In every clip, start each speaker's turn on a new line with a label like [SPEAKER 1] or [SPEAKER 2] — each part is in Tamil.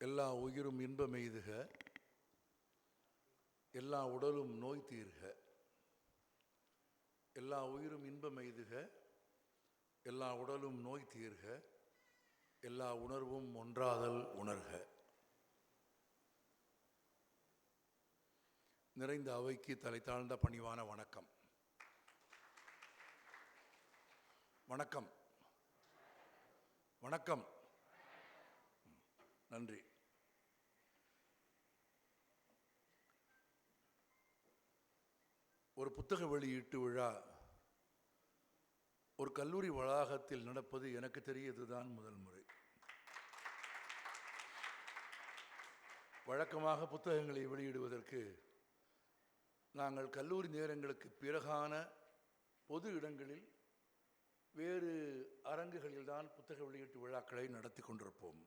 [SPEAKER 1] எல்லா உயிரும் இன்பம் எய்துக, எல்லா உடலும் நோய் தீர்க. எல்லா உயிரும் இன்பம் எய்துக, எல்லா உடலும் நோய் தீர்க, எல்லா உணர்வும் ஒன்றாதல் உணர்க. நிறைந்த அவைக்கு தலை தாழ்ந்த பணிவான வணக்கம். வணக்கம் வணக்கம். நன்றி. ஒரு புத்தக வெளியீட்டு விழா ஒரு கல்லூரி வளாகத்தில் நடப்பது எனக்கு தெரியதுதான் முதல் முறை. வழக்கமாக புத்தகங்களை வெளியிடுவதற்கு நாங்கள் கல்லூரி நேரங்களுக்கு பிறகான பொது இடங்களில் வேறு அரங்குகளில்தான் புத்தக வெளியீட்டு விழாக்களை நடத்தி கொண்டிருப்போம்.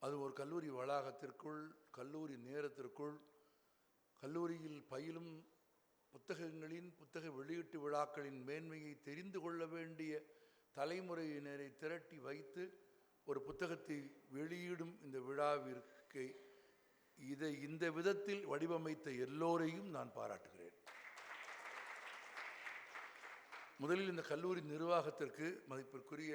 [SPEAKER 1] அது ஒரு கல்லூரி வளாகத்திற்குள், கல்லூரி நேரத்திற்குள், கல்லூரியில் பயிலும் புத்தக வெளியீட்டு விழாக்களின் மேன்மையை தெரிந்து கொள்ள வேண்டிய தலைமுறையினரை திரட்டி வைத்து ஒரு புத்தகத்தை வெளியிடும் இந்த விழாவிற்கு இந்த விதத்தில் வடிவமைத்த எல்லோரையும் நான் பாராட்டுகிறேன். முதலில் இந்த கல்லூரி நிர்வாகத்திற்கு மதிப்பிற்குரிய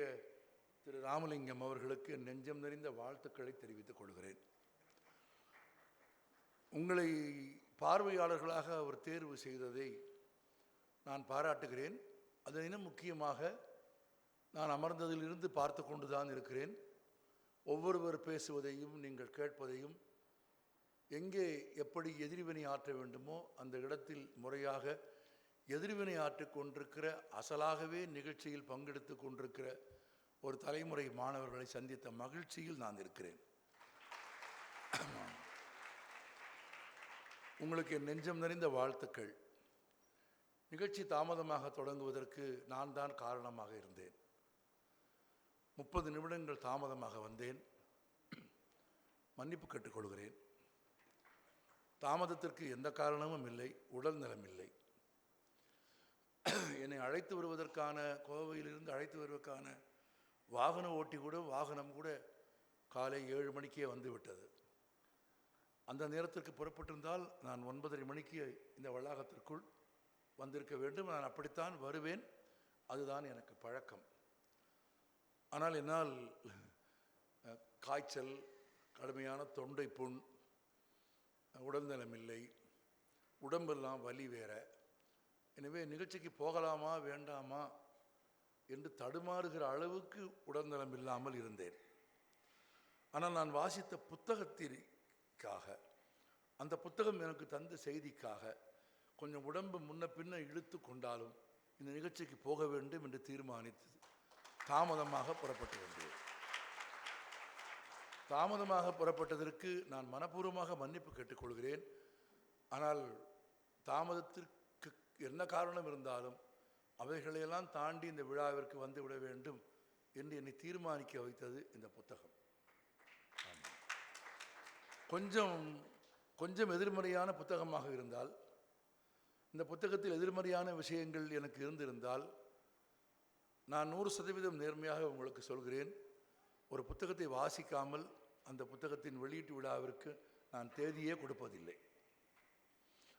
[SPEAKER 1] திரு ராமலிங்கம் அவர்களுக்கு என் நெஞ்சம் நிறைந்த வாழ்த்துக்களை தெரிவித்துக் கொள்கிறேன். உங்களை பார்வையாளர்களாக அவர் தேர்வு செய்ததை நான் பாராட்டுகிறேன். அதனினும் முக்கியமாக நான் அமர்ந்ததிலிருந்து பார்த்து கொண்டுதான் இருக்கிறேன். ஒவ்வொருவர் பேசுவதையும் நீங்கள் கேட்பதையும், எங்கே எப்படி எதிர்வினை ஆற்ற வேண்டுமோ அந்த இடத்தில் முறையாக எதிர்வினை ஆற்றிக் கொண்டிருக்கிற, அசலாகவே நிகழ்ச்சியில் பங்கெடுத்து கொண்டிருக்கிற ஒரு தலைமுறை மாணவர்களை சந்தித்த மகிழ்ச்சியில் நான் இருக்கிறேன். உங்களுக்கு என் நெஞ்சம் நிறைந்த வாழ்த்துக்கள். நிகழ்ச்சி தாமதமாக தொடங்குவதற்கு நான் தான் காரணமாக இருந்தேன். 30 நிமிடங்கள் தாமதமாக வந்தேன். மன்னிப்பு கேட்டுக்கொள்கிறேன். தாமதத்திற்கு எந்த காரணமும் இல்லை, உடல் நலம் இல்லை. என்னை அழைத்து வருவதற்கான, கோவையிலிருந்து அழைத்து வருவதற்கான வாகனம் கூட காலை 7 மணிக்கே வந்து விட்டது. அந்த நேரத்திற்கு புறப்பட்டிருந்தால் நான் 9:30 மணிக்கு இந்த வளாகத்திற்குள் வந்திருக்க வேண்டும். நான் அப்படித்தான் வருவேன், அதுதான் எனக்கு பழக்கம். ஆனால் என்னால் காய்ச்சல், கடுமையான தொண்டை புண், உடல்நலமில்லை, உடம்பெல்லாம் வலி வேற. எனவே நிகழ்ச்சிக்கு போகலாமா வேண்டாமா என்று தடுமாறுகிற அளவுக்கு உடல்நலம் இல்லாமல் இருந்தேன். ஆனால் நான் வாசித்த புத்தகத்திற்காக, அந்த புத்தகம் எனக்கு தந்த செய்திக்காக கொஞ்சம் உடம்பு முன்ன பின்ன இழுத்து கொண்டாலும் இந்த நிகழ்ச்சிக்கு போக வேண்டும் என்று தீர்மானித்து தாமதமாக புறப்பட்டு வந்தேன். தாமதமாக புறப்பட்டதற்கு நான் மனப்பூர்வமாக மன்னிப்பு கேட்டுக்கொள்கிறேன். ஆனால் தாமதத்திற்கு என்ன காரணம் இருந்தாலும் அவைகளையெல்லாம் தாண்டி இந்த விழாவிற்கு வந்துவிட வேண்டும் என்று என்னை தீர்மானிக்க வைத்தது இந்த புத்தகம். கொஞ்சம் எதிர்மறையான புத்தகமாக இருந்தால், இந்த புத்தகத்தில் எதிர்மறையான விஷயங்கள் எனக்கு இருந்திருந்தால், நான் 100% நேர்மையாக உங்களுக்கு சொல்கிறேன், ஒரு புத்தகத்தை வாசிக்காமல் அந்த புத்தகத்தின் வெளியீட்டு விழாவிற்கு நான் தேதியே கொடுப்பதில்லை.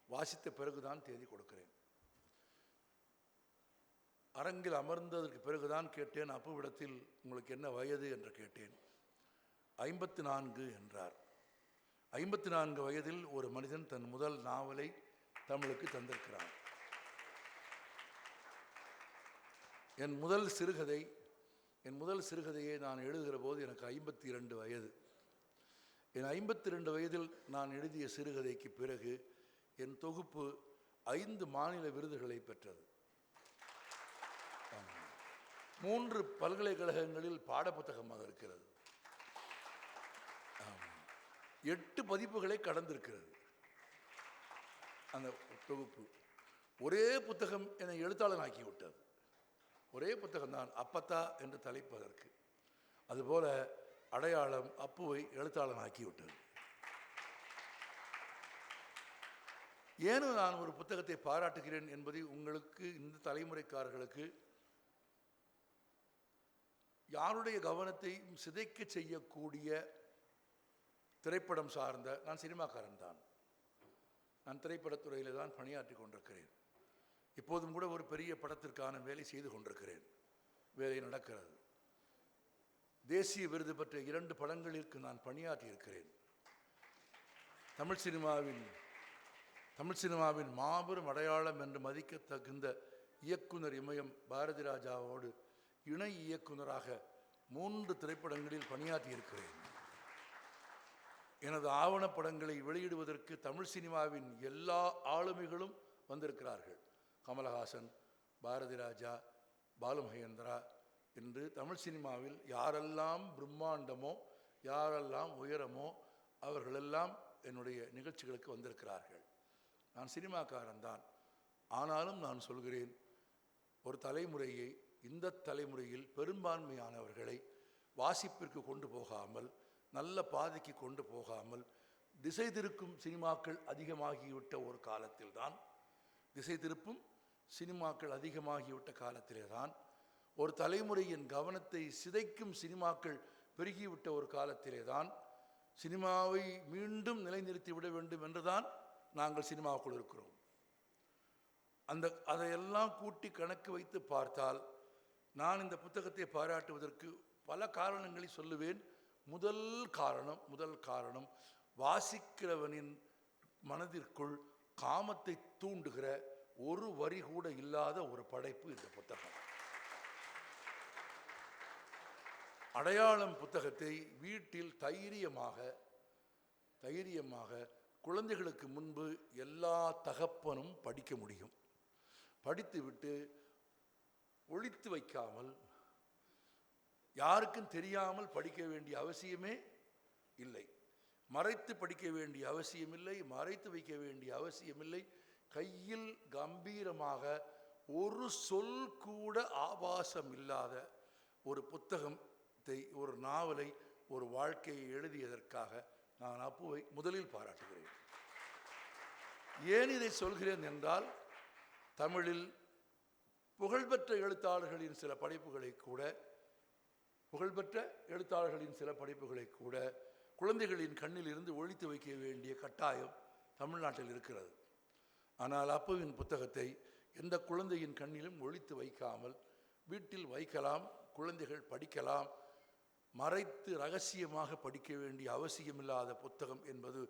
[SPEAKER 1] வாசித்த பிறகுதான் தேதி கொடுக்கிறேன். அரங்கில் அமர்ந்ததற்கு பிறகுதான் கேட்டேன். அப்புவிடத்தில் உங்களுக்கு என்ன வயது என்று கேட்டேன். 54 என்றார். 54 வயதில் ஒரு மனிதன் தன் முதல் நாவலை தமிழுக்கு தந்திருக்கிறான். என் முதல் சிறுகதையை நான் எழுதுகிற போது எனக்கு 52 வயது. என் 52 வயதில் நான் எழுதிய சிறுகதைக்கு பிறகு என் தொகுப்பு 5 மாநில விருதுகளை பெற்றது. 3 பல்கலைக்கழகங்களில் பாடப்புத்தகமாக இருக்கிறது. 8 பதிப்புகளை கடந்திருக்கிறது அந்த தொகுப்பு. ஒரே புத்தகம் என்னை எழுத்தாளன் ஆக்கிவிட்டது. ஒரே புத்தகம்தான், அப்பத்தா என்று தலைப்பதற்கு. அதுபோல அடையாளம் அப்புவை எழுத்தாளன் ஆக்கிவிட்டது. ஏனும் நான் ஒரு புத்தகத்தை பாராட்டுகிறேன் என்பதை உங்களுக்கு, இந்த தலைமுறைக்காரர்களுக்கு, யாருடைய கவனத்தையும் சிதைக்க செய்யக்கூடிய திரைப்படம் சார்ந்த, நான் சினிமாக்காரன் தான், நான் திரைப்படத்துறையில் தான் பணியாற்றி கொண்டிருக்கிறேன். இப்போதும் கூட ஒரு பெரிய படத்திற்கான வேலை செய்து கொண்டிருக்கிறேன். வேலை நடக்கிறது. தேசிய விருது பெற்ற 2 படங்களுக்கு நான் பணியாற்றி இருக்கிறேன். தமிழ் சினிமாவின் மாபெரும் அடையாளம் என்று மதிக்க தகுந்த இயக்குனர் இமயம் பாரதி ராஜாவோடு இணை இயக்குனராக 3 திரைப்படங்களில் பணியாற்றி இருக்கிறேன். எனது ஆவணப்படங்களை வெளியிடுவதற்கு தமிழ் சினிமாவின் எல்லா ஆளுமைகளும் வந்திருக்கிறார்கள். கமலஹாசன், பாரதி ராஜா, பாலுமகேந்திரா என்று தமிழ் சினிமாவில் யாரெல்லாம் பிரம்மாண்டமோ, யாரெல்லாம் உயரமோ அவர்களெல்லாம் என்னுடைய நிகழ்ச்சிகளுக்கு வந்திருக்கிறார்கள். நான் சினிமாக்காரன் தான். ஆனாலும் நான் சொல்கிறேன், ஒரு தலைமுறையை, இந்த தலைமுறையில் பெரும்பான்மையானவர்களை வாசிப்பிற்கு கொண்டு போகாமல், நல்ல பாதைக்கு கொண்டு போகாமல் திசை திருக்கும் சினிமாக்கள் அதிகமாகிவிட்ட ஒரு காலத்தில் தான், திசை திருப்பும் சினிமாக்கள் அதிகமாகிவிட்ட காலத்திலே தான், ஒரு தலைமுறையின் கவனத்தை சிதைக்கும் சினிமாக்கள் பெருகிவிட்ட ஒரு காலத்திலே தான் சினிமாவை மீண்டும் நிலைநிறுத்தி விட வேண்டும் என்றுதான் நாங்கள் சினிமாவுக்குள் இருக்கிறோம். அதையெல்லாம் கூட்டி கணக்கு வைத்து பார்த்தால் நான் இந்த புத்தகத்தை பாராட்டுவதற்கு பல காரணங்களை சொல்லுவேன். முதல் காரணம் வாசிக்கிறவனின் மனதிற்குள் காமத்தை தூண்டுகிற ஒரு வரி கூட இல்லாத ஒரு படைப்பு இந்த புத்தகம். அடையாளம் புத்தகத்தை வீட்டில் தைரியமாக குழந்தைகளுக்கு முன்பு எல்லா தகப்பனும் படிக்க முடியும். படித்துவிட்டு ஒளித்து வைக்காமல், யாருக்கும் தெரியாமல் படிக்க வேண்டிய அவசியமே இல்லை. மறைத்து படிக்க வேண்டிய அவசியமில்லை, மறைத்து வைக்க வேண்டிய அவசியமில்லை. கையில் கம்பீரமாக ஒரு சொல் கூட ஆபாசம் இல்லாத ஒரு புத்தகத்தை, ஒரு நாவலை, ஒரு வாழ்க்கையை எழுதியதற்காக நான் அப்புவை முதலில் பாராட்டுகிறேன். ஏன் இதை சொல்கிறேன் என்றால், தமிழில் புகழ்பெற்ற எழுத்தாளர்களின் சில படைப்புகளை கூட குழந்தைகளின் கண்ணில் இருந்து ஒழித்து வைக்க வேண்டிய கட்டாயம் தமிழ்நாட்டில் இருக்கிறது. ஆனால் அப்புவின் புத்தகத்தை எந்த குழந்தையின் கண்ணிலும் ஒழித்து வைக்காமல் வீட்டில் வைக்கலாம், குழந்தைகள் படிக்கலாம். மறைத்து ரகசியமாக படிக்க வேண்டிய அவசியமில்லாத புத்தகம் என்பது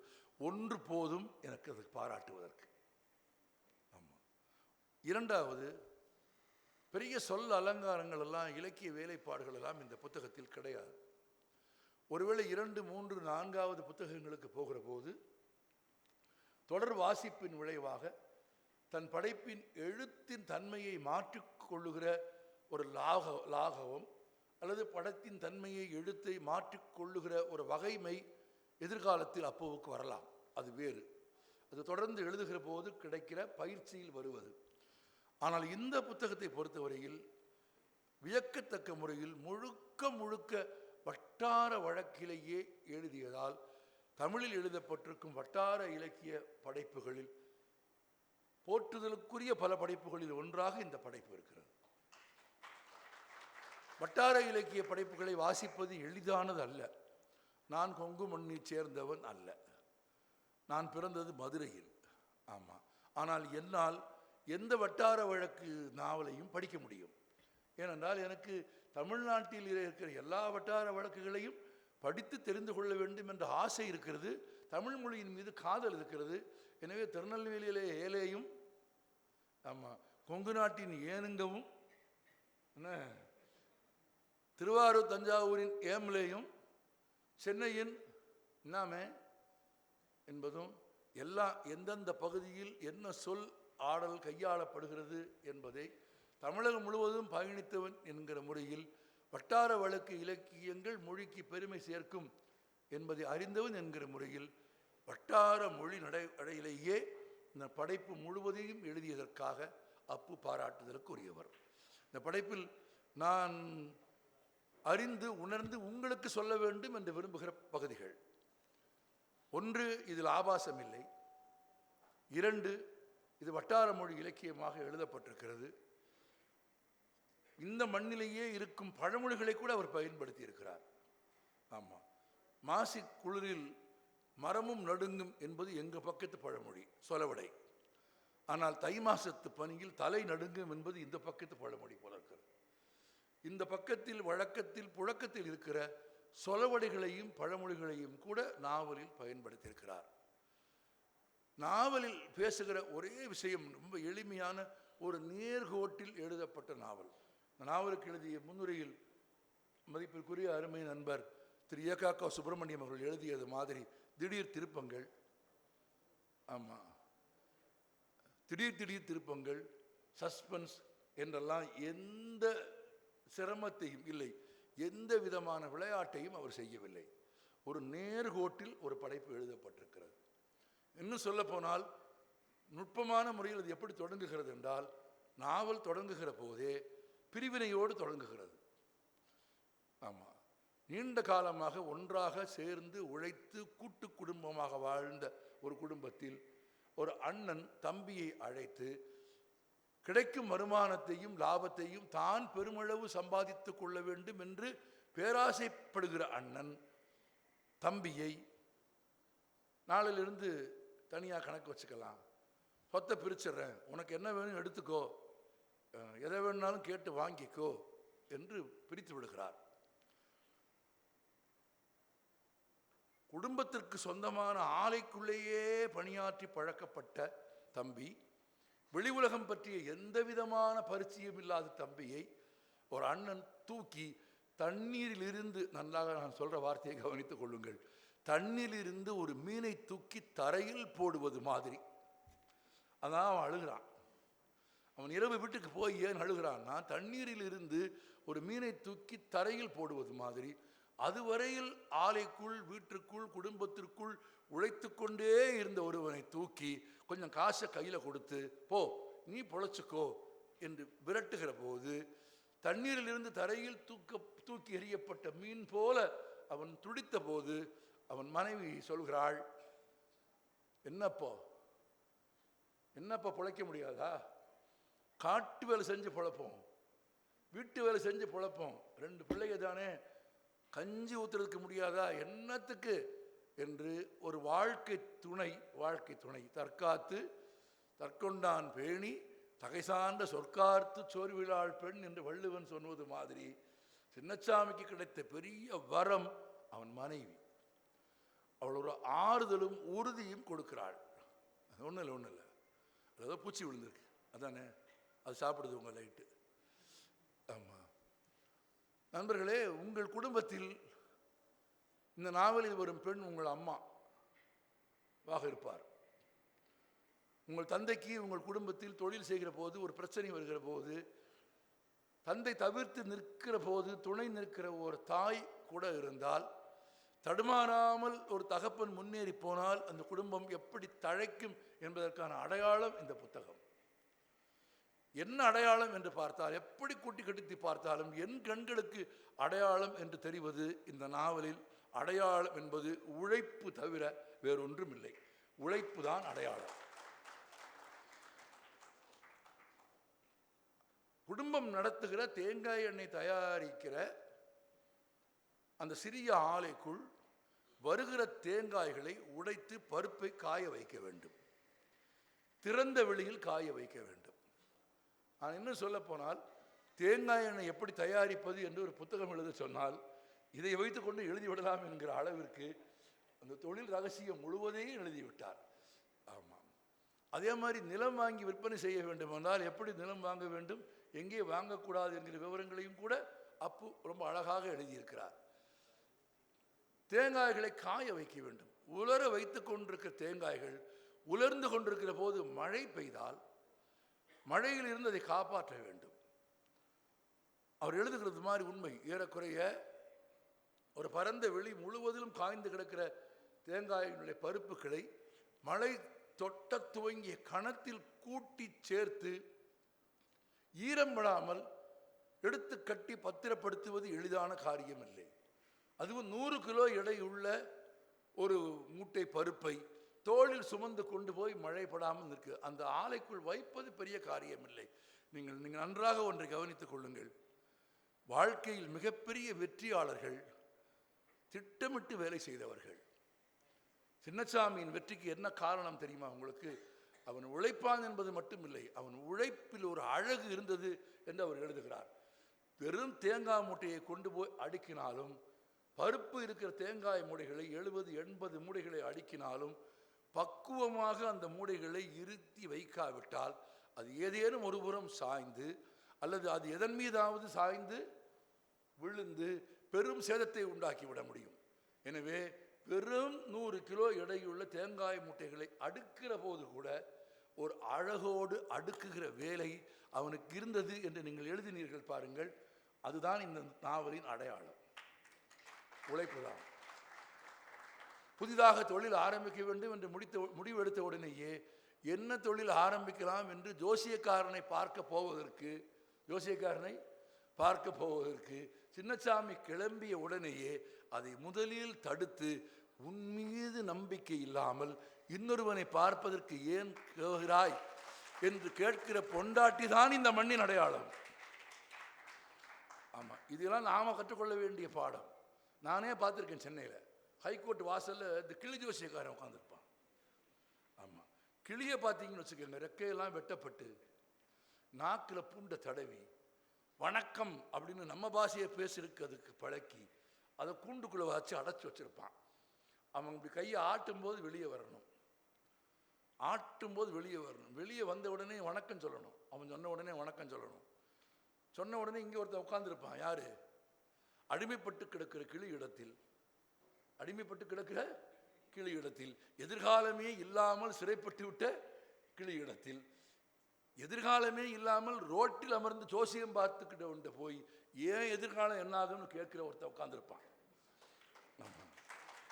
[SPEAKER 1] ஒன்று போதும் எனக்கு அதை பாராட்டுவதற்கு. ஆமாம். இரண்டாவது, பெரிய சொல் அலங்காரங்கள் எல்லாம், இலக்கிய வேலைப்பாடுகள் எல்லாம் இந்த புத்தகத்தில் கிடையாது. ஒருவேளை 2, 3, 4வது புத்தகங்களுக்கு போகிற போது தொடர் வாசிப்பின் விளைவாக தன் படைப்பின் எழுத்தின் தன்மையை மாற்றிக்கொள்ளுகிற ஒரு லாகவம் அல்லது படத்தின் தன்மையை, எழுத்தை மாற்றிக்கொள்ளுகிற ஒரு வகைமை எதிர்காலத்தில் அப்புவுக்கு வரலாம். அது வேறு. அது தொடர்ந்து எழுதுகிற போது கிடைக்கிற பயிற்சியில் வருவது. ஆனால் இந்த புத்தகத்தை பொறுத்தவரையில் வியக்கத்தக்க முறையில் முழுக்க வட்டார வழக்கிலேயே எழுதியதால் தமிழில் எழுதப்பட்டிருக்கும் வட்டார இலக்கிய படைப்புகளில் போற்றுதலுக்குரிய பல படைப்புகளில் ஒன்றாக இந்த படைப்பு இருக்கிறது. வட்டார இலக்கிய படைப்புகளை வாசிப்பது எளிதானது அல்ல. நான் கொங்கு மண்ணில் சேர்ந்தவன் அல்ல. நான் பிறந்தது மதுரையில். ஆமாம். ஆனால் என்னால் எந்த வட்டார வழக்கு நாவலையும் படிக்க முடியும். ஏனென்றால் எனக்கு தமிழ்நாட்டில் இருக்கிற எல்லா வட்டார வழக்குகளையும் படித்து தெரிந்து கொள்ள வேண்டும் என்ற ஆசை இருக்கிறது. தமிழ் மொழியின் மீது காதல் இருக்கிறது. எனவே திருநெல்வேலியிலே ஏலேயும், ஆமாம், கொங்கு நாட்டின் ஏனுங்கவும், என்ன திருவாரூர் தஞ்சாவூரின் ஏம்லேயும், சென்னையின் என்னாமே என்பதும் எல்லாம் எந்தெந்த பகுதியில் என்ன சொல் ஆடல் கையாளப்படுகிறது என்பதை தமிழகம் முழுவதும் பயணித்தவன் என்கிற முறையில் வட்டார வழக்கு இலக்கியங்கள் மொழிக்கு பெருமை சேர்க்கும் என்பதை அறிந்தவன் என்கிற முறையில் வட்டார மொழி நடையிலேயே இந்த படைப்பு முழுவதையும் எழுதியதற்காக அப்பு பாராட்டுதலுக்கு உரியவர். இந்த படைப்பில் நான் அறிந்து உணர்ந்து உங்களுக்கு சொல்ல வேண்டும் என்று விரும்புகிற பகுதிகள்: 1, இதில் ஆபாசம் இல்லை. 2, இது வட்டார மொழி இலக்கியமாக எழுதப்பட்டிருக்கிறது. இந்த மண்ணிலேயே இருக்கும் பழமொழிகளை கூட அவர் பயன்படுத்தி இருக்கிறார். ஆமாம். மாசி குளிரில் மரமும் நடுங்கும் என்பது எங்கள் பக்கத்து பழமொழி, சொலவடை. ஆனால் தை மாசத்து பனியில் தலை நடுங்கும் என்பது இந்த பக்கத்து பழமொழி போல இருக்கிறது. இந்த பக்கத்தில் வழக்கத்தில் புழக்கத்தில் இருக்கிற சொலவடைகளையும் பழமொழிகளையும் கூட நாவலில் பயன்படுத்தியிருக்கிறார். நாவலில் பேசுகிற ஒரே விஷயம் ரொம்ப எளிமையான ஒரு நேர்கோட்டில் எழுதப்பட்ட நாவல். இந்த நாவலுக்கு எழுதிய முன்னுரையில் மதிப்பிற்குரிய அருமை நண்பர் திரு ஏகாக்கா சுப்பிரமணியம் அவர்கள் எழுதியது மாதிரி திடீர் திருப்பங்கள், ஆமாம், திடீர் திருப்பங்கள், சஸ்பென்ஸ் என்றெல்லாம் எந்த சிரமத்தையும் இல்லை, எந்த விதமான விளையாட்டையும் அவர் செய்யவில்லை. ஒரு நேர்கோட்டில் ஒரு படைப்பு எழுதப்பட்டிருக்கிறது. இன்னும் சொல்ல போனால் நுட்பமான முறையில் அது எப்படி தொடங்குகிறது என்றால், நாவல் தொடங்குகிற போதே பிரிவினையோடு தொடங்குகிறது. ஆமாம், நீண்ட காலமாக ஒன்றாக சேர்ந்து உழைத்து கூட்டு குடும்பமாக வாழ்ந்த ஒரு குடும்பத்தில் ஒரு அண்ணன் தம்பியை அழைத்து கிடைக்கும் வருமானத்தையும் லாபத்தையும் தான் பெருமளவு சம்பாதித்துக் கொள்ள வேண்டும் என்று பேராசைப்படுகிற அண்ணன் தம்பியை, நாளிலிருந்து தனியாக கணக்கு வச்சுக்கலாம், சொத்தை பிரிச்சிடுறேன், உனக்கு என்ன வேணும் எடுத்துக்கோ, எதை வேணாலும் கேட்டு வாங்கிக்கோ என்று பிரித்து விடுகிறார். குடும்பத்திற்கு சொந்தமான ஆலைக்குள்ளேயே பணியாற்றி பழக்கப்பட்ட தம்பி, வெளி உலகம் பற்றிய எந்த விதமான பரிச்சயம் இல்லாத தம்பியை ஒரு அண்ணன் தூக்கி தண்ணீரில் இருந்து, நன்றாக நான் சொல்ற வார்த்தையை கவனித்துக் கொள்ளுங்கள், தண்ணீரில் இருந்து ஒரு மீனை தூக்கி தரையில் போடுவது மாதிரி. அதான் அவன் அழுகிறான். அவன் இரவு வீட்டுக்கு போய் ஏன் அழுகிறான்னா, தண்ணீரில் இருந்து ஒரு மீனை தூக்கி தரையில் போடுவது மாதிரி அதுவரையில் ஆலைக்குள், வீட்டுக்குள், குடும்பத்திற்குள் உழைத்து கொண்டே இருந்த ஒருவனை தூக்கி கொஞ்சம் காசை கையில் கொடுத்து போ நீ பொழைச்சிக்கோ என்று விரட்டுகிற போது, தண்ணீரில் இருந்து தரையில் தூக்கி எறியப்பட்ட மீன் போல அவன் துடித்த போது அவன் மனைவி சொல்கிறாள், என்னப்போ பிழைக்க முடியாதா? காட்டு வேலை செஞ்சு பொழைப்போம், வீட்டு வேலை செஞ்சு பொழைப்போம், 2 பிள்ளைங்க தானே, கஞ்சி ஊத்துறதுக்கு முடியாதா, என்னத்துக்கு என்று ஒரு வாழ்க்கை துணை தற்காத்து தற்கொண்டான் பேணி தகை சார்ந்த சொற்கார்த்து சோர்விழாள் பெண் என்று வள்ளுவன் சொன்னது மாதிரி சின்னச்சாமிக்கு கிடைத்த பெரிய வரம் அவன் மனைவி. அவள் ஒரு ஆறுதலும் உறுதியும் கொடுக்கிறாள். ஒன்றும் இல்லை, ஏதோ பூச்சி விழுந்திருக்கு, அதானே, அது சாப்பிடுது உங்கள் லைட்டு. ஆமாம் நண்பர்களே, உங்கள் குடும்பத்தில் இந்த நாவலில் வரும் பெண் உங்கள் அம்மாவாக இருப்பார். உங்கள் தந்தைக்கு உங்கள் குடும்பத்தில் தொழில் செய்கிற போது ஒரு பிரச்சனை வருகிற போது, தந்தை தவிர்த்து நிற்கிற போது துணை நிற்கிற ஒரு தாய் கூட இருந்தால், தடுமாறாமல் ஒரு தகப்பன் முன்னேறி போனால் அந்த குடும்பம் எப்படி தழைக்கும் என்பதற்கான அடையாளம் இந்த புத்தகம். என்ன அடையாளம் என்று பார்த்தால், எப்படி கூட்டி கட்டித்து பார்த்தாலும் என் கண்களுக்கு அடையாளம் என்று தெரிவது இந்த நாவலில் அடையாளம் என்பது உழைப்பு தவிர வேறொன்றும் இல்லை. உழைப்பு தான் அடையாளம். குடும்பம் நடத்துகிற தேங்காய் எண்ணெய் தயாரிக்கிற அந்த சிறிய ஆலைக்குள் வருகிற தேங்காய்களை உடைத்து பருப்பை காய வைக்க வேண்டும், திறந்த வெளியில் காய வைக்க வேண்டும். நான் இன்னும் சொல்ல போனால், தேங்காய் எண்ணெய் எப்படி தயாரிப்பது என்று ஒரு புத்தகம் எழுத சொன்னால் இதை வைத்துக்கொண்டு எழுதிவிடலாம் என்கிற அளவிற்கு அந்த தொழில் ரகசியம் முழுவதையும் எழுதிவிட்டார். ஆமாம், அதே மாதிரி நிலம் வாங்கி விற்பனை செய்ய வேண்டும் என்றால் எப்படி நிலம் வாங்க வேண்டும், எங்கே வாங்கக்கூடாது என்கிற விவரங்களையும் கூட அப்பு ரொம்ப அழகாக எழுதியிருக்கிறார். தேங்காய்களை காய வைக்க வேண்டும். உலர வைத்துக் கொண்டிருக்கிற தேங்காய்கள் உலர்ந்து கொண்டிருக்கிற போது மழை பெய்தால் மழையில் இருந்து அதை காப்பாற்ற வேண்டும். அவர் எழுதுகிறது மாதிரி உண்மை. ஏறக்குறைய ஒரு பரந்த வெளி முழுவதிலும் காய்ந்து கிடக்கிற தேங்காயினுடைய பருப்புகளை மழை தொட்ட துவங்கிய கணத்தில் கூட்டி சேர்த்து ஈரம் விடாமல் எடுத்து கட்டி பத்திரப்படுத்துவது எளிதான காரியம் இல்லை. அதுவும் 100 கிலோ எடையுள்ள ஒரு மூட்டை பருப்பை தோளில் சுமந்து கொண்டு போய் மழைப்படாமல் நிற்கு அந்த ஆலைக்குள் வைப்பது பெரிய காரியம் இல்லை. நீங்கள் நன்றாக ஒன்றை கவனித்துக் கொள்ளுங்கள். வாழ்க்கையில் மிகப்பெரிய வெற்றியாளர்கள் திட்டமிட்டு வேலை செய்தவர்கள். சின்னசாமியின் வெற்றிக்கு என்ன காரணம் தெரியுமா உங்களுக்கு? அவன் உழைப்பான் என்பது மட்டுமில்லை, அவன் உழைப்பில் ஒரு அழகு இருந்தது என்று அவர் எழுதுகிறார். வெறும் தேங்காய் மூட்டையை கொண்டு போய் அடுக்கினாலும், பருப்பு இருக்கிற தேங்காய் மூடைகளை 70-80 மூடைகளை அடுக்கினாலும் பக்குவமாக அந்த மூடைகளை இருத்தி வைக்காவிட்டால் அது ஏதேனும் ஒரு புறம் சாய்ந்து அல்லது அது எதன் மீதாவது சாய்ந்து விழுந்து பெரும் சேதத்தை உண்டாக்கிவிட முடியும். எனவே வெறும் 100 கிலோ எடையுள்ள தேங்காய் மூட்டைகளை அடுக்கிற போது கூட ஒரு அழகோடு அடுக்குகிற வேலை அவனுக்கு இருந்தது என்று நீங்கள் எழுதினீர்கள் பாருங்கள். அதுதான் இந்த நாவலின் அடையாளம், உழைப்புதான். புதிதாக தொழில் ஆரம்பிக்க வேண்டும் என்று முடிவெடுத்த உடனேயே என்ன தொழில் ஆரம்பிக்கலாம் என்று ஜோசியக்காரனை பார்க்க போவதற்கு சின்னசாமி கிளம்பிய உடனேயே அதை முதலில் தடுத்து, உன் மீது நம்பிக்கை இல்லாமல் இன்னொருவனை பார்ப்பதற்கு ஏன் கேட்கிறாய் என்று கேட்கிற பொண்டாட்டி தான் இந்த மண்ணின் அடையாளம். ஆமா, இதெல்லாம் நாம கற்றுக்கொள்ள வேண்டிய பாடம். நானே பார்த்துருக்கேன், சென்னையில் ஹைகோர்ட் வாசல்ல இந்த கிளி ஜோசியக்காரன் உட்காந்துருப்பான். ஆமா, கிளியை பார்த்தீங்கன்னு வச்சுக்கோங்க, ரெக்கையெல்லாம் வெட்டப்பட்டு நாக்கில் பூண்டை தடவி வணக்கம் அப்படின்னு நம்ம பாஷையை பேசிருக்கிறதுக்கு பழக்கி அதை கூண்டுக்குள்ளே வச்சு அடைச்சி வச்சிருப்பான். அவன் இப்படி கையை ஆட்டும்போது வெளியே வரணும், வெளியே வந்த உடனே வணக்கம் சொல்லணும். அவன் சொன்ன உடனே வணக்கம் சொல்லணும். சொன்ன உடனே இங்கே ஒருத்தன் உட்காந்துருப்பான். யாரு? அடிமைப்பட்டு கிடக்கிற கிளி இடத்தில், எதிர்காலமே இல்லாமல் சிறைப்பட்டு விட்ட கிளி இடத்தில், எதிர்காலமே இல்லாமல் ரோட்டில் அமர்ந்து ஜோசியம் பார்த்துக்கிட்ட போய் ஏன் எதிர்காலம் என்னாகும்னு கேட்கிற ஒருத்தன் உட்காந்துருப்பான்.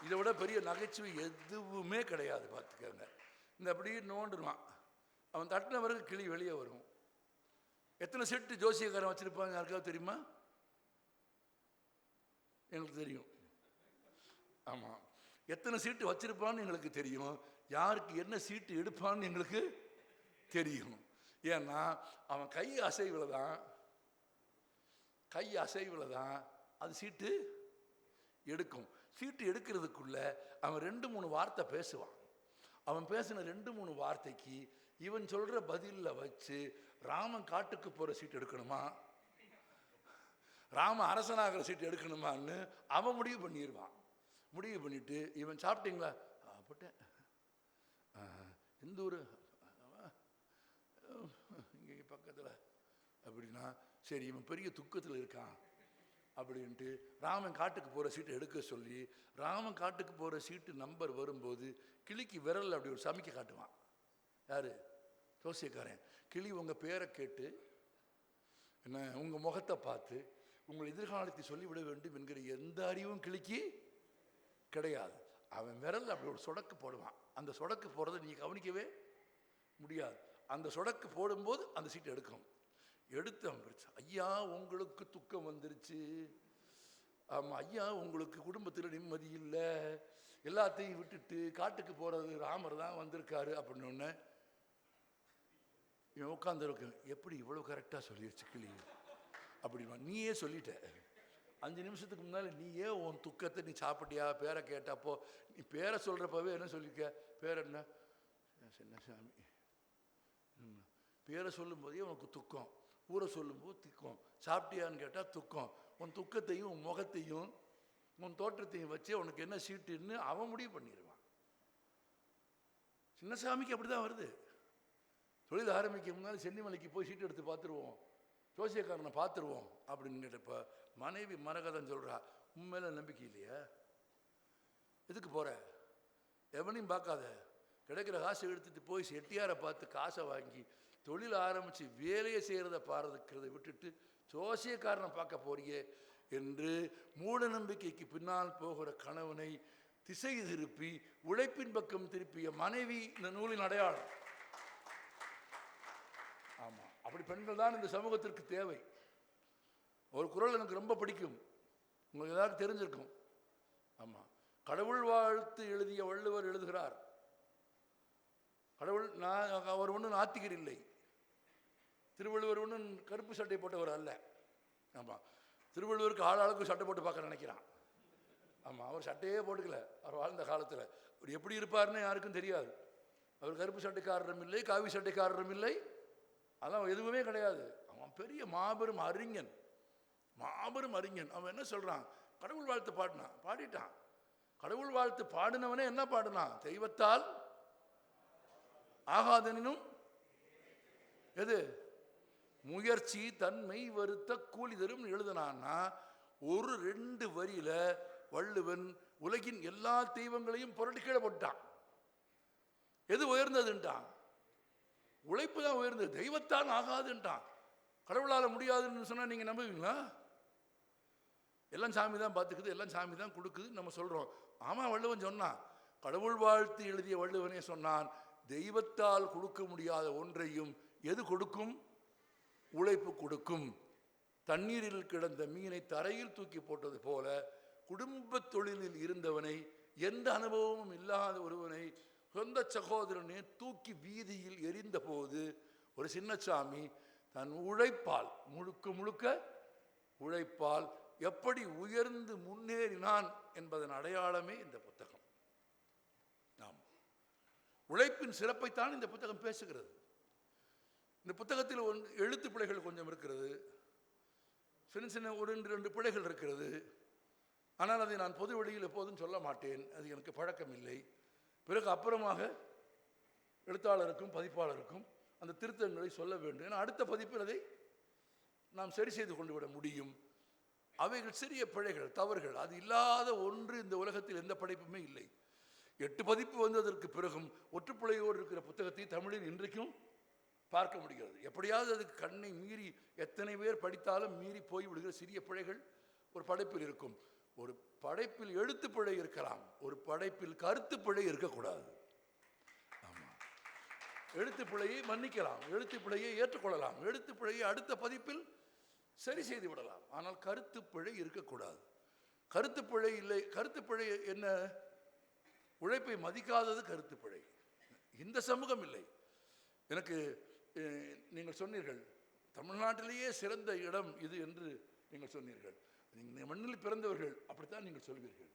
[SPEAKER 1] இதை விட பெரிய நகைச்சுவை எதுவுமே கிடையாது. பார்த்துக்கங்க, இந்த அப்படியே நோண்டுருவான். அவன் தட்டின பிறகு கிளி வெளியே வரும். எத்தனை செட்டு ஜோசியக்காரன் வச்சிருப்பாங்க யாருக்காவது தெரியுமா? எங்களுக்கு தெரியும். ஆமாம், எத்தனை சீட்டு வச்சிருப்பான்னு எங்களுக்கு தெரியும். யாருக்கு என்ன சீட்டு எடுப்பான்னு எங்களுக்கு தெரியும். ஏன்னா அவன் கை அசைவில் தான் அது சீட்டு எடுக்கும். சீட்டு எடுக்கிறதுக்குள்ள அவன் 2-3 வார்த்தை பேசுவான். அவன் பேசின 2-3 வார்த்தைக்கு இவன் சொல்ற பதில வச்சு ராமன் காட்டுக்கு போற சீட்டு எடுக்கணுமா, ராம அரசனாகிற சீட்டு எடுக்கணுமான்னு அவன் முடிவு பண்ணிட்டு இவன் சாப்பிட்டீங்களா, போட்டேன், எந்த ஊர், இங்கே பக்கத்தில் அப்படின்னா சரி, இவன் பெரிய துக்கத்தில் இருக்கான் அப்படின்ட்டு ராமன் காட்டுக்கு போகிற சீட்டை எடுக்க சொல்லி, ராமன் காட்டுக்கு போகிற சீட்டு நம்பர் வரும்போது கிளிக்கு விரல் அப்படி ஒரு சமைக்க காட்டுவான். யாரு? ஜோசியக்காரன். கிளி உங்கள் பேரை கேட்டு என்ன உங்கள் முகத்தை பார்த்து உங்கள் எதிர்காலத்தை சொல்லிவிட வேண்டும் என்கிற எந்த அறிவும் கிளிக்கு கிடையாது. அவன் விரல் அப்படி ஒரு சொடக்கு போடுவான். அந்த சொடக்கு போடுறதை நீங்கள் கவனிக்கவே முடியாது. அந்த சொடக்கு போடும்போது அந்த சீட்டை எடுக்கும். எடுத்து ஐயா உங்களுக்கு துக்கம் வந்துருச்சு, ஆமாம் ஐயா உங்களுக்கு குடும்பத்தில் நிம்மதி இல்லை, எல்லாத்தையும் விட்டுட்டு காட்டுக்கு போகிறது ராமர் தான் வந்திருக்காரு அப்படின்னு ஒன்று இவன் உட்காந்துருக்கு. எப்படி இவ்வளோ கரெக்டாக சொல்லிடுச்சு கிளி அப்படின்னா, நீயே சொல்லிட்ட 5 நிமிஷத்துக்கு முன்னால் நீயே உன் துக்கத்தை நீ சாப்பிட்டியா, பேரை கேட்டப்போ நீ பேரை சொல்கிறப்பவே என்ன சொல்லியிருக்க, பேர் என்ன, சின்னசாமி. பேரை சொல்லும்போதே உனக்கு துக்கம், ஊரை சொல்லும்போது துக்கம், சாப்பிட்டியான்னு கேட்டால் துக்கம். உன் துக்கத்தையும் உன் முகத்தையும் உன் தோற்றத்தையும் வச்சு உனக்கு என்ன சீட்டுன்னு அவன் முடிவு பண்ணிடுவான். சின்னசாமிக்கு அப்படி தான் வருது. தொழில் ஆரம்பிக்க முன்னால் சென்னிமலைக்கு போய் சீட்டு எடுத்து பார்த்துருவோம், ஜோசியக்காரனை பார்த்துருவோம் அப்படின்னு கேட்டப்ப மனைவி மரகதம் சொல்கிறா, உண்மையில நம்பிக்கை இல்லையா, எதுக்கு போகிற, எவனையும் பார்க்காத, கிடைக்கிற காசை எடுத்துகிட்டு போய் செட்டியாரை பார்த்து காசை வாங்கி தொழில் ஆரம்பித்து வேலையை செய்கிறத பாரதுக்கிறத விட்டுட்டு ஜோசியக்காரனை பார்க்க போறியே என்று மூட நம்பிக்கைக்கு பின்னால் போகிற கணவனை திசை திருப்பி உழைப்பின் பக்கம் திருப்பிய மனைவி இந்த நூலின் அடையாளம். ஆமாம், அப்படி பெண்கள் தான் இந்த சமூகத்திற்கு தேவை. ஒரு குறள் எனக்கு ரொம்ப பிடிக்கும், உங்களுக்கு எல்லாருக்கும் தெரிஞ்சிருக்கும். ஆமாம், கடவுள் வாழ்த்து எழுதிய வள்ளுவர் எழுதுகிறார், கடவுள் அவர் ஒன்றும் நாத்திகர் இல்லை, திருவள்ளுவர் ஒன்றும் கருப்பு சட்டை போட்டவர் அல்ல. ஆமாம், திருவள்ளுவருக்கு ஆளாளுக்கு சட்டை போட்டு பார்க்க நினைக்கிறான். ஆமாம், அவர் சட்டையே போட்டுக்கல. அவர் வாழ்ந்த காலத்தில் அவர் எப்படி இருப்பார்னு யாருக்கும் தெரியாது. அவர் கருப்பு சட்டைக்காரரும் இல்லை, காவி சட்டைக்காரரும் இல்லை, அதெல்லாம் எதுவுமே கிடையாது. அவன் பெரிய மாபெரும் அறிஞன், மாபெரும் அறிஞன். அவன் என்ன சொல்கிறான்? கடவுள் வாழ்த்து பாடிட்டான். கடவுள் வாழ்த்து பாடினவனே என்ன பாடினான்? தெய்வத்தால் ஆகாதனும் எது முயற்சி தன்மை வருத்த கூலி தரும் எழுதினான்னா, ஒரு 2 வரியில வள்ளுவன் உலகின் எல்லா தெய்வங்களையும் புரட்டி கீழே போட்டான். எது உயர்ந்ததுன்ட்டான்? உழைப்பு தான் உயர்ந்தது, தெய்வத்தான் ஆகாதுன்ட்டான். கடவுளால் முடியாதுன்னு சொன்னா நீங்க நம்புவீங்களா? எல்லாம் சாமி தான் பார்த்துக்குது, எல்லாம் சாமி தான் கொடுக்குது நம்ம சொல்றோம். ஆமா, வள்ளுவன் சொன்னான். கடவுள் வாழ்த்து எழுதிய வள்ளுவனே சொன்னான், தெய்வத்தால் கொடுக்க முடியாத ஒன்றையும் எது கொடுக்கும்? உழைப்பு கொடுக்கும். தண்ணீரில் கிடந்த மீனை தரையில் தூக்கி போட்டது போல குடும்ப தொழிலில் இருந்தவனை, எந்த அனுபவமும் இல்லாத ஒருவனை சொந்த சகோதரனே தூக்கி வீதியில் எரிந்த போது ஒரு சின்னசாமி தன் உழைப்பால், முழுக்க முழுக்க உழைப்பால் எப்படி உயர்ந்து முன்னேறினான் என்பதன் அடையாளமே இந்த புத்தகம். நாம் உழைப்பின் சிறப்பைத்தான் இந்த புத்தகம் பேசுகிறது. இந்த புத்தகத்தில் எழுத்து பிழைகள் கொஞ்சம் இருக்கிறது, சின்ன சின்ன 1-2 பிழைகள் இருக்கிறது. ஆனால் அதை நான் பொது வழியில் எப்போதும் சொல்ல மாட்டேன், அது எனக்கு பழக்கம் இல்லை. பிறகு அப்புறமாக எழுத்தாளருக்கும் பதிப்பாளருக்கும் அந்த திருத்தங்களை சொல்ல வேண்டும். ஏன்னா அடுத்த பதிப்பில் அதை நாம் சரி செய்து கொண்டு விட முடியும். அவைகள் சிறிய பிழைகள், தவறுகள், அது இல்லாத ஒன்று இந்த உலகத்தில் எந்த படைப்புமே இல்லை. 8 பதிப்பு வந்ததற்கு பிறகும் ஒற்றுப்பிழையோடு இருக்கிற புத்தகத்தை தமிழில் இன்றைக்கும் பார்க்க முடிகிறது. எப்படியாவது அதுக்கு கண்ணை மீறி எத்தனை பேர் படித்தாலும் மீறி போய் விடுகிற சிறிய பிழைகள் ஒரு படைப்பில் இருக்கும். ஒரு படைப்பில் எழுத்து பிழை இருக்கலாம், ஒரு படைப்பில் கருத்து பிழை இருக்கக்கூடாது. ஆமாம், எழுத்து பிழையை மன்னிக்கலாம், எழுத்து பிழையை ஏற்றுக்கொள்ளலாம், எழுத்து பிழையை அடுத்த பதிப்பில் சரி செய்து விடலாம். ஆனால் கருத்து பிழை இருக்கக்கூடாது. கருத்து பிழை இல்லை. கருத்து பிழை என்ன? உழைப்பை மதிக்காதது கருத்து பிழை. இந்த சமூகம் இல்லை. எனக்கு நீங்கள் சொன்னீர்கள் தமிழ்நாட்டிலேயே சிறந்த இடம் இது என்று நீங்கள் சொன்னீர்கள். நீங்கள் மண்ணில் பிறந்தவர்கள், அப்படித்தான் நீங்கள் சொல்வீர்கள்.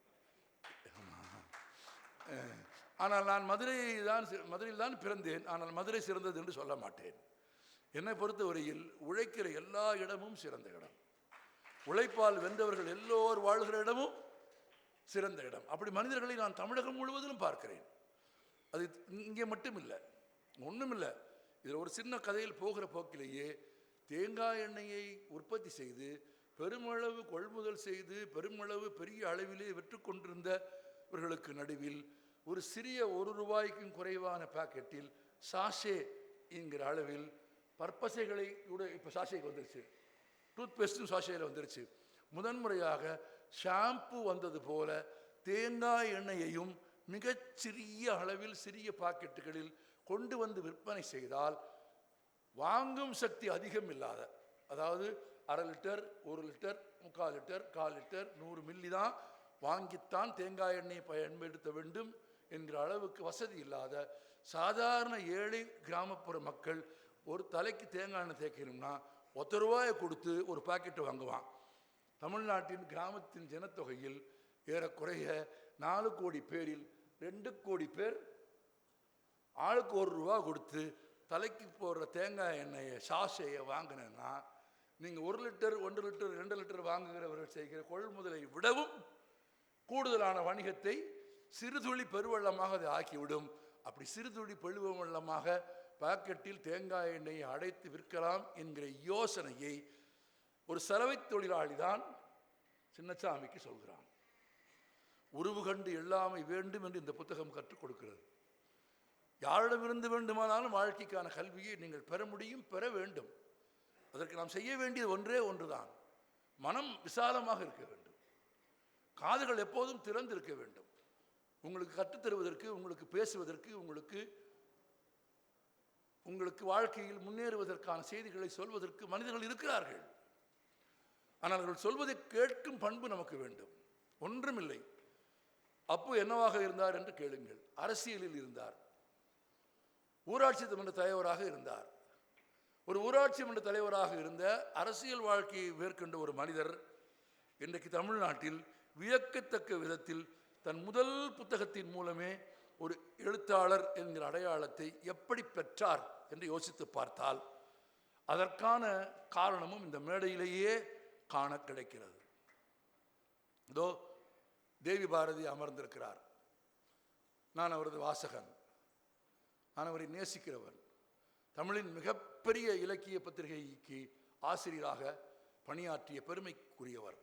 [SPEAKER 1] ஆனால் நான் மதுரையில் தான் பிறந்தேன். ஆனால் மதுரை சிறந்தது என்று சொல்ல மாட்டேன். என்னை பொறுத்தவரையில் உழைக்கிற எல்லா இடமும் சிறந்த இடம். உழைப்பால் வென்றவர்கள் எல்லோர் வாழ்கிற இடமும் சிறந்த இடம். அப்படி மனிதர்களை நான் தமிழகம் முழுவதிலும் பார்க்கிறேன். அது இங்கே மட்டும் இல்லை, ஒன்றும் இல்லை. இதில் ஒரு சின்ன கதையில் போகிற போக்கிலேயே தேங்காய் எண்ணெயை உற்பத்தி செய்து பெருமளவு கொள்முதல் செய்து பெருமளவு பெரிய அளவிலே விற்று கொண்டிருந்தவர்களுக்கு நடுவில் ஒரு சிறிய 1 ரூபாய்க்கும் குறைவான பாக்கெட்டில் சாஷே என்கிற அளவில் பற்பசைகளை கூட இப்போ சாஷேக்கு வந்துருச்சு, டூத் பேஸ்ட்டும் சாஷேயில் வந்துருச்சு. முதன்முறையாக ஷாம்பு வந்தது போல தேங்காய் எண்ணெயையும் மிகச்சிறிய அளவில் சிறிய பாக்கெட்டுகளில் கொண்டு வந்து விற்பனை செய்தால் வாங்கும் சக்தி அதிகம் இல்லாத, அதாவது 1/2 litre 1 litre 3/4 litre 1/4 litre 100 milli தான் வாங்கித்தான் தேங்காய் எண்ணெயை பயன்படுத்த வேண்டும் என்கிற அளவுக்கு வசதி இல்லாத சாதாரண ஏழை கிராமப்புற மக்கள் ஒரு தலைக்கு தேங்காய் எண்ணெய் தேய்க்கணும்னா 10 ரூபாயை கொடுத்து ஒரு பாக்கெட்டு வாங்குவான். தமிழ்நாட்டின் கிராமத்தின் ஜனத்தொகையில் ஏறக்குறைய 4 கோடி பேரில் 2 கோடி பேர் ஆளுக்கு 1 ரூபா கொடுத்து தலைக்கு போடுற தேங்காய் எண்ணெயை சாஷையை வாங்கினேன்னா நீங்கள் 1 லிட்டர் 1 லிட்டர் 2 லிட்டர் வாங்குகிறவர்கள் செய்கிற கொள்முதலை விடவும் கூடுதலான வணிகத்தை சிறுதுளி பெருவெள்ளமாக அதை ஆக்கிவிடும். அப்படி சிறுதுளி பெருவெள்ளமாக பாக்கெட்டில் தேங்காய் எண்ணெயை அடைத்து விற்கலாம் என்கிற யோசனையை ஒரு சலவை தொழிலாளி தான் சின்னசாமிக்கு சொல்கிறான். உருவு கண்டு எல்லாமை வேண்டும் என்று இந்த புத்தகம் கற்றுக் கொடுக்கிறது. யாரிடமிருந்து வேண்டுமானாலும் வாழ்க்கைக்கான கல்வியை நீங்கள் பெற முடியும், பெற வேண்டும். அதற்கு நாம் செய்ய வேண்டியது ஒன்றே ஒன்றுதான், மனம் விசாலமாக இருக்க வேண்டும், காதுகள் எப்போதும் திறந்திருக்க வேண்டும். உங்களுக்கு கற்றுத்தருவதற்கு, உங்களுக்கு பேசுவதற்கு, உங்களுக்கு வாழ்க்கையில் முன்னேறுவதற்கான செய்திகளை சொல்வதற்கு மனிதர்கள் இருக்கிறார்கள். ஆனால் அவர்கள் சொல்வதை கேட்கும் பண்பு நமக்கு வேண்டும். ஒன்றுமில்லை. அப்பு என்னவாக இருந்தார் என்று கேளுங்கள். அரசியலில் இருந்தார், ஊராட்சி மன்ற தலைவராக இருந்தார். ஒரு ஊராட்சி மன்ற தலைவராக இருந்த அரசியல் வாழ்க்கையை மேற்கொண்ட ஒரு மனிதர் இன்றைக்கு தமிழ்நாட்டில் வியக்கத்தக்க விதத்தில் தன் முதல் புத்தகத்தின் மூலமே ஒரு எழுத்தாளர் என்கிற அடையாளத்தை எப்படி பெற்றார் என்று யோசித்து பார்த்தால் அதற்கான காரணமும் இந்த மேடையிலேயே காண கிடைக்கிறது. இதோ தேவி பாரதி அமர்ந்திருக்கிறார். நான் அவரது வாசகன், நான் அவரை நேசிக்கிறவன். தமிழின் மிகப்பெரிய இலக்கிய பத்திரிகைக்கு ஆசிரியராக பணியாற்றிய பெருமைக்குரியவர்.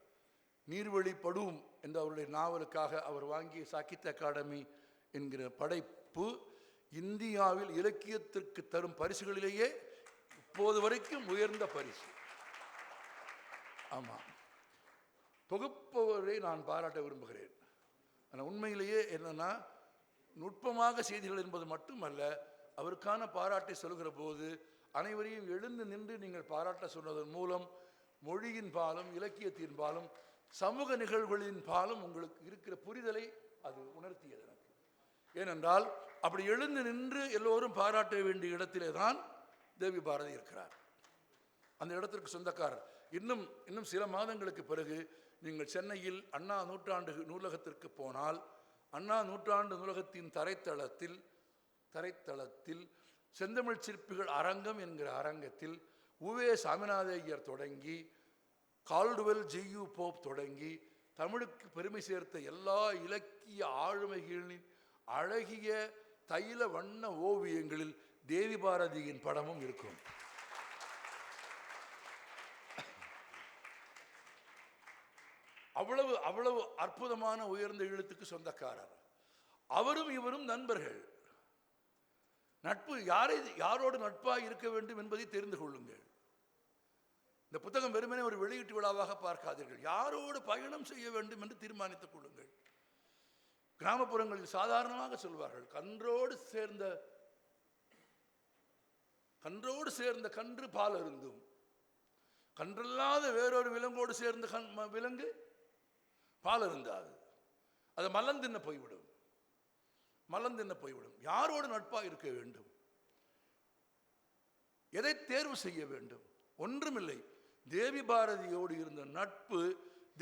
[SPEAKER 1] நீர்வழி படும் என்ற அவருடைய நாவலுக்காக அவர் வாங்கிய சாகித்ய அகாடமி என்கிற படைப்பு இந்தியாவில் இலக்கியத்திற்கு தரும் பரிசுகளிலேயே இப்போது வரைக்கும் உயர்ந்த பரிசு. ஆமாம், தொகுப்பவரை நான் பாராட்ட விரும்புகிறேன். ஆனால் உண்மையிலேயே என்னன்னா, நுட்பமாக செய்திகள் என்பது மட்டுமல்ல, அவருக்கான பாராட்டை சொல்கிற போது அனைவரையும் எழுந்து நின்று நீங்கள் பாராட்ட சொன்னதன் மூலம் மொழியின் பாலும் இலக்கியத்தின் பாலும் சமூக நிகழ்வுகளின் பாலும் உங்களுக்கு இருக்கிற புரிதலை அது உணர்த்தியது எனக்கு. ஏனென்றால் அப்படி எழுந்து நின்று எல்லோரும் பாராட்ட வேண்டிய இடத்திலே தான் தேவி பாரதி இருக்கிறார். அந்த இடத்திற்கு சொந்தக்காரர். இன்னும் சில மாதங்களுக்கு பிறகு நீங்கள் சென்னையில் அண்ணா நூற்றாண்டு நூலகத்திற்கு போனால், அண்ணா நூற்றாண்டு நூலகத்தின் தரைத்தளத்தில் செந்தமிழ் சிற்பிகள் அரங்கம் என்கிற அரங்கத்தில் உவே சாமிநாத ஐயர் தொடங்கி கால்டுவெல் ஜியு போப் தொடங்கி தமிழுக்கு பெருமை சேர்த்த எல்லா இலக்கிய ஆளுமைகளின் அழகிய தைல வண்ண ஓவியங்களில் தேவி பாரதியின் படமும் இருக்கும். அவ்வளவு அற்புதமான உயர்ந்த எழுத்துக்கு சொந்தக்காரர். அவரும் இவரும் நண்பர்கள். நட்பு யாரோடு நட்பாக இருக்க வேண்டும் என்பதை தெரிந்து கொள்ளுங்கள். இந்த புத்தகம் வெறுமனே ஒரு வெளியீட்டு விழாவாக பார்க்காதீர்கள். யாரோடு பயணம் செய்ய வேண்டும் என்று தீர்மானித்துக் கொள்ளுங்கள். கிராமப்புறங்களில் சாதாரணமாக சொல்வார்கள், கன்றோடு சேர்ந்த கன்று பால் அருந்தும், கன்றல்லாத வேறொரு விலங்கோடு சேர்ந்த விலங்கு பால் அருந்தாது, அது மலந்தின்ன போய்விடும். யாரோடு நட்பாக இருக்க வேண்டும், எதை தேர்வு செய்ய வேண்டும்? ஒன்றுமில்லை. தேவி பாரதியோடு இருந்த நட்பு,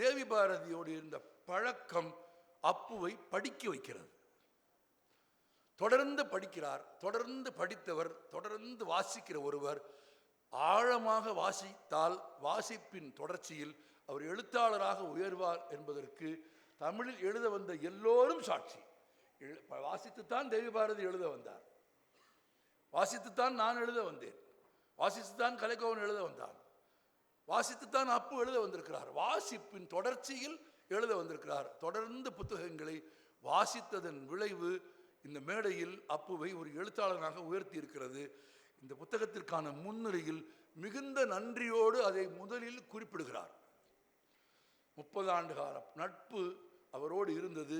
[SPEAKER 1] தேவி பாரதியோடு இருந்த பழக்கம் அப்புவை படிக்க வைக்கிறது. தொடர்ந்து படிக்கிறார், தொடர்ந்து படித்தவர், தொடர்ந்து வாசிக்கிற ஒருவர் ஆழமாக வாசித்தால் வாசிப்பின் தொடர்ச்சியில் அவர் எழுத்தாளராக உயர்வார் என்பதற்கு தமிழில் எழுத வந்த எல்லோரும் சாட்சி. வாசித்துத்தான் தேவி பாரதி எழுத வந்தார், வாசித்துத்தான் நான் எழுத வந்தேன், வாசித்துத்தான் கலைக்கோவன் எழுத வந்தான், வாசித்துத்தான் அப்பு எழுத வந்திருக்கிறார். வாசிப்பின் தொடர்ச்சியில் எழுத வந்திருக்கிறார். தொடர்ந்து புத்தகங்களை வாசித்ததன் விளைவு இந்த மேடையில் அப்புவை ஒரு எழுத்தாளனாக உயர்த்தி இருக்கிறது. இந்த புத்தகத்திற்கான முன்னுரையில் மிகுந்த நன்றியோடு அதை முதலில் குறிப்பிடுகிறார். 30 ஆண்டு கால நட்பு அவரோடு இருந்தது.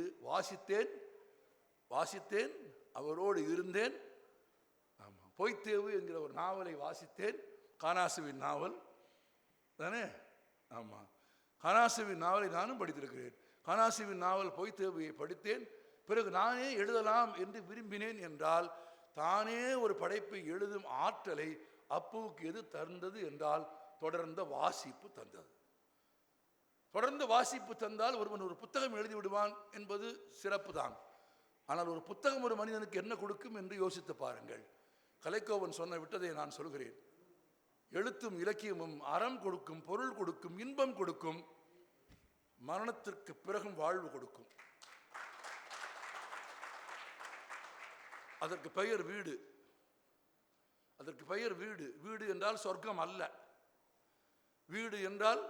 [SPEAKER 1] வாசித்தேன், அவரோடு இருந்தேன். ஆமாம், பொய்த்தேவு என்கிற ஒரு நாவலை வாசித்தேன். கானாசுவின் நாவல் தானே? ஆமாம், கானாசுவின் நாவலை நானும் படித்திருக்கிறேன். கானாசுவின் நாவல் பொய்த்தேவையை படித்தேன். பிறகு நானே எழுதலாம் என்று விரும்பினேன் என்றால், தானே ஒரு படைப்பை எழுதும் ஆற்றலை அப்புவுக்கு எது தந்தது என்றால் தொடர்ந்த வாசிப்பு தந்தது. தொடர்ந்து வாசிப்பு தந்தால் ஒருவன் ஒரு புத்தகம் எழுதி விடுவான் என்பது சிறப்பு தான். ஆனால் ஒரு புத்தகம் ஒரு மனிதனுக்கு என்ன கொடுக்கும் என்று யோசித்து பாருங்கள். கலைக்கோவன் சொன்ன விட்டதை நான் சொல்கிறேன். எழுத்தும் இலக்கியமும் அறம் கொடுக்கும், பொருள் கொடுக்கும், இன்பம் கொடுக்கும், மரணத்திற்கு பிறகும் வாழ்வு கொடுக்கும். அதற்கு பெயர் வீடு. வீடு என்றால் சொர்க்கம் அல்ல. வீடு என்றால்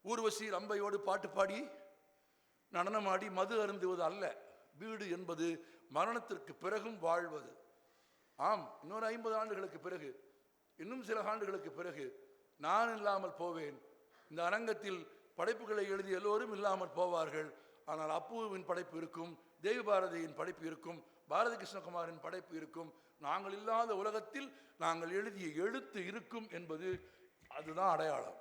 [SPEAKER 1] ஊர்வசி ரம்பையோடு பாட்டு பாடி நடனமாடி மது அருந்துவது அல்ல. வீடு என்பது மரணத்திற்கு பிறகும் வாழ்வது. ஆம், இன்னொரு 50 ஆண்டுகளுக்கு பிறகு, இன்னும் சில ஆண்டுகளுக்கு பிறகு நான் இல்லாமல் போவேன். இந்த அரங்கத்தில் படைப்புகளை எழுதி எல்லோரும் இல்லாமல் போவார்கள். ஆனால் அப்புவின் படைப்பு இருக்கும், தேவி பாரதியின் படைப்பு இருக்கும், பாரதி கிருஷ்ணகுமாரின் படைப்பு இருக்கும். நாங்கள் இல்லாத உலகத்தில் நாங்கள் எழுதிய எழுத்து இருக்கும் என்பது அதுதான் அடையாளம்.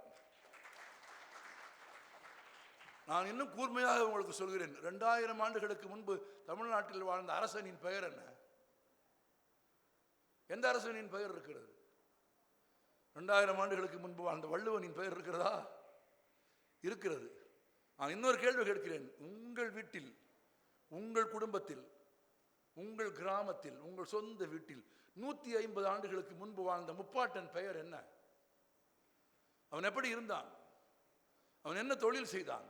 [SPEAKER 1] நான் இன்னும் கூர்மையாக உங்களுக்கு சொல்கிறேன். 2000 ஆண்டுகளுக்கு முன்பு தமிழ்நாட்டில் வாழ்ந்த அரசனின் பெயர் என்ன? எந்த அரசனின் பெயர் இருக்கிறது? 2000 ஆண்டுகளுக்கு முன்பு வாழ்ந்த வள்ளுவனின் பெயர் இருக்கிறதா? இருக்கிறது. நான் இன்னொரு கேள்வி கேட்கிறேன். உங்கள் வீட்டில், உங்கள் குடும்பத்தில், உங்கள் கிராமத்தில், உங்கள் சொந்த வீட்டில் 150 ஆண்டுகளுக்கு முன்பு வாழ்ந்த முப்பாட்டன் பெயர் என்ன? அவன் எப்படி இருந்தான்? அவன் என்ன தொழில் செய்தான்?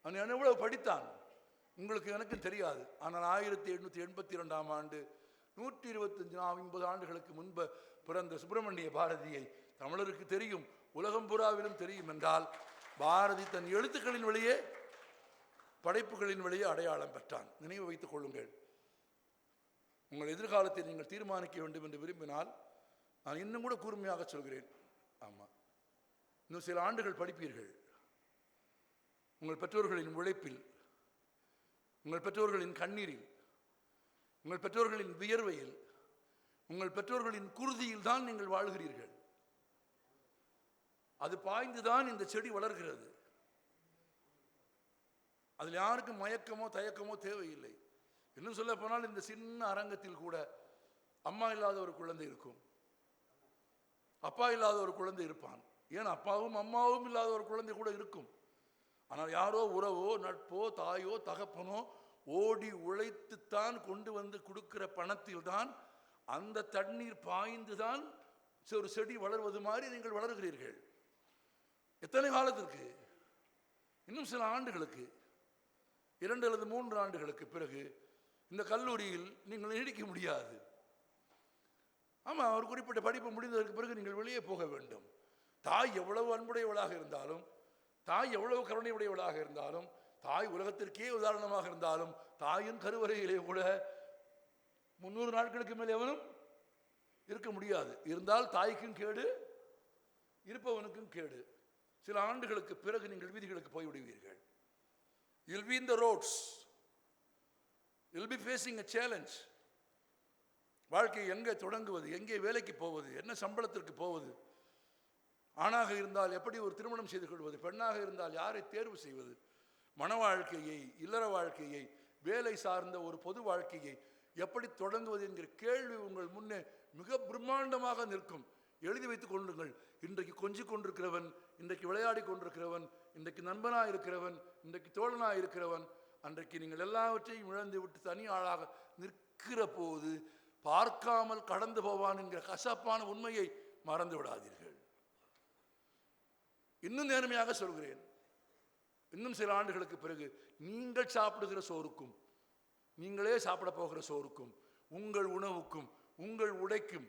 [SPEAKER 1] அவன் எவ்வளவு படித்தான்? உங்களுக்கு எனக்கும் தெரியாது. ஆனால் 1882ஆம் ஆண்டு 125-50 ஆண்டுகளுக்கு முன்பு பிறந்த சுப்பிரமணிய பாரதியை தமிழருக்கு தெரியும், உலகம் புறாவிலும் தெரியும் என்றால், பாரதி தன் எழுத்துக்களின் வழியே, படைப்புகளின் வழியே அடையாளம் பெற்றான். நினைவு வைத்துக் கொள்ளுங்கள். உங்கள் எதிர்காலத்தை நீங்கள் தீர்மானிக்க வேண்டும் என்று விரும்பினால் நான் இன்னும் கூட கூர்மையாக சொல்கிறேன். ஆமாம், இன்னும் சில ஆண்டுகள் படிப்பீர்கள். உங்கள் பெற்றோர்களின் உழைப்பில், உங்கள் பெற்றோர்களின் கண்ணீரில், உங்கள் பெற்றோர்களின் வியர்வையில், உங்கள் பெற்றோர்களின் குருதியில் தான் நீங்கள் வாழ்கிறீர்கள். அது பாய்ந்துதான் இந்த செடி வளர்கிறது. அதில் யாருக்கும் மயக்கமோ தயக்கமோ தேவையில்லை. இன்னும் சொல்ல போனால் இந்த சின்ன அரங்கத்தில் கூட அம்மா இல்லாத ஒரு குழந்தை இருக்கும், அப்பா இல்லாத ஒரு குழந்தை இருப்பான். ஏன் அப்பாவும் அம்மாவும் இல்லாத ஒரு குழந்தை கூட இருக்கும். ஆனால் யாரோ உறவோ நட்போ தாயோ தகப்பனோ ஓடி உழைத்துத்தான் கொண்டு வந்து கொடுக்கிற பணத்தில் தான் அந்த தண்ணீர் பாய்ந்து தான் ஒரு செடி வளர்வது மாதிரி நீங்கள் வளர்கிறீர்கள். எத்தனை காலத்திற்கு? இன்னும் சில ஆண்டுகளுக்கு, 2 அல்லது 3 ஆண்டுகளுக்கு பிறகு இந்த கல்லூரியில் நீங்கள் நீடிக்க முடியாது. ஆமாம், ஒரு குறிப்பிட்ட படிப்பு முடிந்ததற்கு பிறகு நீங்கள் வெளியே போக வேண்டும். தாய் எவ்வளவு அன்புடையவளாக இருந்தாலும், தாய் எவ்வளவு கருணையுடையவளாக இருந்தாலும், தாய் உலகத்திற்கே உதாரணமாக இருந்தாலும், தாயின் கருவறையிலே கூட 300 நாட்களுக்கு மேலே எவனும் இருக்க முடியாது. இருந்தால் தாய்க்கும் கேடு, இருப்பவனுக்கும் கேடு. சில ஆண்டுகளுக்கு பிறகு நீங்கள் வீதிகளுக்கு போய்விடுவீர்கள். You'll be in the roads. You'll be facing a challenge. வாழ்க்கை எங்கே தொடங்குவது, எங்கே வேலைக்கு போவது, என்ன சம்பளத்திற்கு போவது, ஆணாக இருந்தால் எப்படி ஒரு திருமணம் செய்து கொள்வது, பெண்ணாக இருந்தால் யாரை தேர்வு செய்வது, மன வாழ்க்கையை, இல்லற வாழ்க்கையை, வேலை சார்ந்த ஒரு பொது வாழ்க்கையை எப்படி தொடங்குவது என்கிற கேள்வி உங்கள் முன்னே மிக பிரம்மாண்டமாக நிற்கும். எழுதி வைத்துக் கொள்ளுங்கள். இன்றைக்கு கொஞ்சிக் கொண்டிருக்கிறவன், இன்றைக்கு விளையாடி கொண்டிருக்கிறவன், இன்றைக்கு நண்பனாக இருக்கிறவன், இன்றைக்கு தோழனாக இருக்கிறவன், அன்றைக்கு நீங்கள் எல்லாவற்றையும் இழந்து விட்டு தனி ஆளாக நிற்கிற போது பார்க்காமல் கடந்து போவான் என்கிற கசப்பான உண்மையை மறந்து விடாதீர்கள். இன்னும் நேர்மையாக சொல்கிறேன், இன்னும் சில ஆண்டுகளுக்கு பிறகு நீங்கள் சாப்பிடுகிற சோறுக்கும், நீங்களே சாப்பிட போகிற சோறுக்கும், உங்கள் உணவுக்கும், உங்கள் உடைக்கும்,